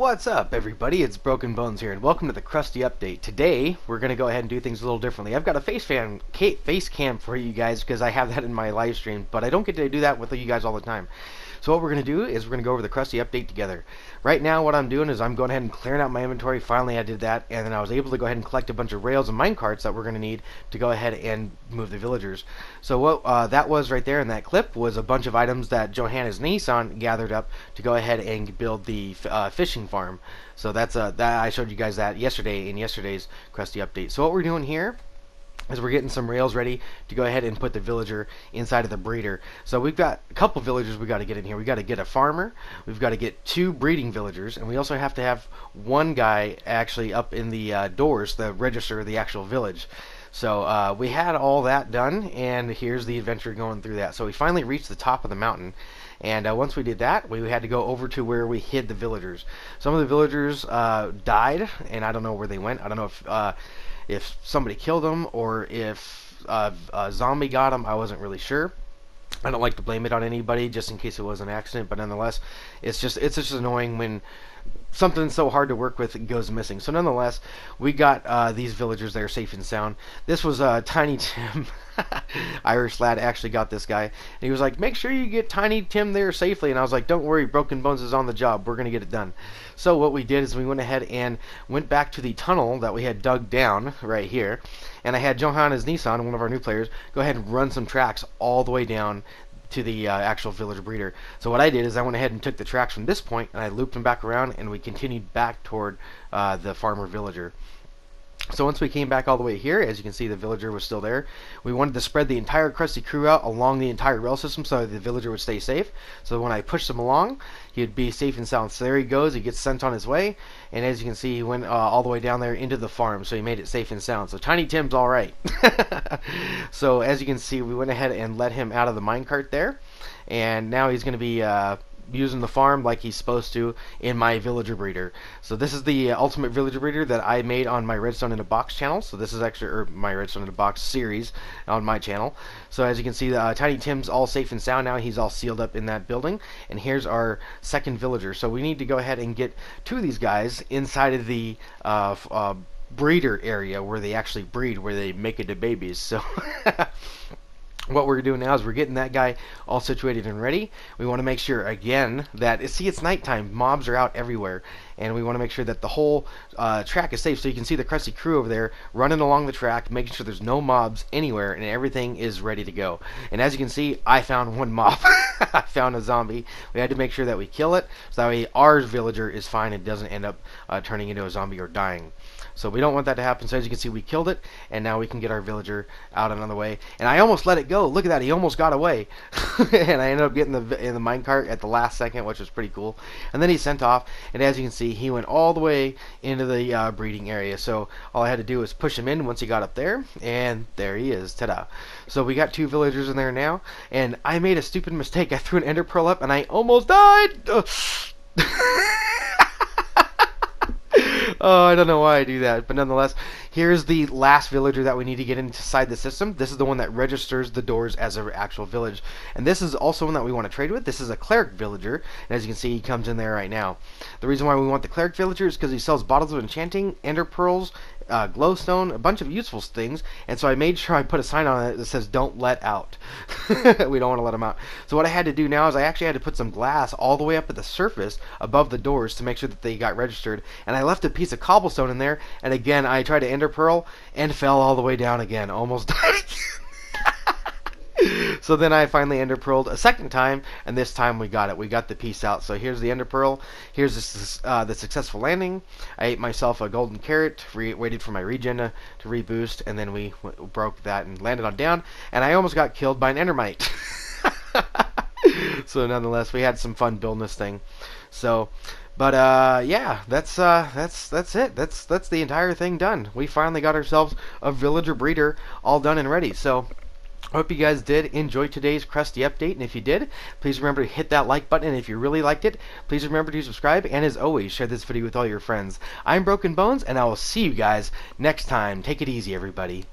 What's up, everybody? It's Broken Bones here, and welcome to the Krusty Update. Today, we're going to go ahead and do things a little differently. I've got a face cam for you guys because I have that in my live stream, but I don't get to do that with you guys all the time. So what we're going to do is we're going to go over the Krusty Update together. Right now, what I'm doing is I'm going ahead and clearing out my inventory. Finally, I did that, and then I was able to go ahead and collect a bunch of rails and minecarts that we're going to need to go ahead and move the villagers. So what that was right there in that clip was a bunch of items that Johanna's Nissan gathered up to go ahead and build the fishing farm. So that's that I showed you guys that yesterday in yesterday's Krusty Update. So what we're doing here is we're getting some rails ready to go ahead and put the villager inside of the breeder. So we've got a couple villagers we got to get in here. We got to get a farmer, we've got to get 2 breeding villagers, and we also have to have one guy actually up in the doors, the register of the actual village. So we had all that done, and here's the adventure going through that. So we finally reached the top of the mountain, and once we did that, we had to go over to where we hid the villagers. Some of the villagers died, and I don't know where they went. I don't know if somebody killed them or if a zombie got them. I wasn't really sure. I don't like to blame it on anybody just in case it was an accident, but nonetheless, it's just annoying when something so hard to work with goes missing. So nonetheless, we got these villagers there safe and sound. This was Tiny Tim. Irish lad actually got this guy, and he was like, make sure you get Tiny Tim there safely, and I was like, don't worry, Broken Bones is on the job, we're gonna get it done. So what we did is we went ahead and went back to the tunnel that we had dug down right here, and I had Johanna's Nissan, one of our new players, go ahead and run some tracks all the way down to the actual village breeder. So what I did is I went ahead and took the tracks from this point and I looped them back around, and we continued back toward the farmer villager. So once we came back all the way here, as you can see, the villager was still there. We wanted to spread the entire Krusty crew out along the entire rail system so the villager would stay safe. So when I pushed him along, he'd be safe and sound. So there he goes. He gets sent on his way. And as you can see, he went all the way down there into the farm. So he made it safe and sound. So Tiny Tim's all right. So as you can see, we went ahead and let him out of the minecart there. And now he's going to be using the farm like he's supposed to in my villager breeder. So this is the ultimate villager breeder that I made on my Redstone in a Box channel. So this is actually my Redstone in a Box series on my channel. So as you can see, Tiny Tim's all safe and sound now. He's all sealed up in that building. And here's our second villager. So we need to go ahead and get 2 of these guys inside of the breeder area where they actually breed, where they make it to babies. So what we're doing now is we're getting that guy all situated and ready. We want to make sure, again, that, see, it's nighttime. Mobs are out everywhere. And we want to make sure that the whole track is safe. So you can see the Krusty crew over there running along the track, making sure there's no mobs anywhere, and everything is ready to go. And as you can see, I found one mob. I found a zombie. We had to make sure that we kill it, so that way our villager is fine and doesn't end up turning into a zombie or dying. So we don't want that to happen. So as you can see, we killed it, and now we can get our villager out and on the way. And I almost let it go. Look at that. He almost got away. And I ended up getting in the minecart at the last second, which was pretty cool. And then he sent off, and as you can see, he went all the way into the breeding area. So all I had to do was push him in once he got up there, and there he is. Ta-da. So we got 2 villagers in there now, and I made a stupid mistake. I threw an ender pearl up, and I almost died. Oh, I don't know why I do that, but nonetheless, here's the last villager that we need to get inside the system. This is the one that registers the doors as an actual village, and this is also one that we want to trade with. This is a cleric villager, and as you can see, he comes in there right now. The reason why we want the cleric villager is because he sells bottles of enchanting, ender pearls, glowstone, a bunch of useful things, and so I made sure I put a sign on it that says don't let out. We don't want to let them out. So what I had to do now is I actually had to put some glass all the way up at the surface above the doors to make sure that they got registered, and I left a piece of cobblestone in there, and again I tried to ender pearl and fell all the way down again, almost died. So then I finally ender pearled a second time, and this time we got it. We got the piece out. So here's the ender pearl. Here's the successful landing. I ate myself a golden carrot, waited for my regen to reboost, and then we broke that and landed on down, and I almost got killed by an endermite. So nonetheless, we had some fun building this thing. So, but yeah, that's it. That's the entire thing done. We finally got ourselves a villager breeder all done and ready. So I hope you guys did enjoy today's Krusty Update, and if you did, please remember to hit that like button, and if you really liked it, please remember to subscribe, and as always, share this video with all your friends. I'm Broken Bones, and I will see you guys next time. Take it easy, everybody.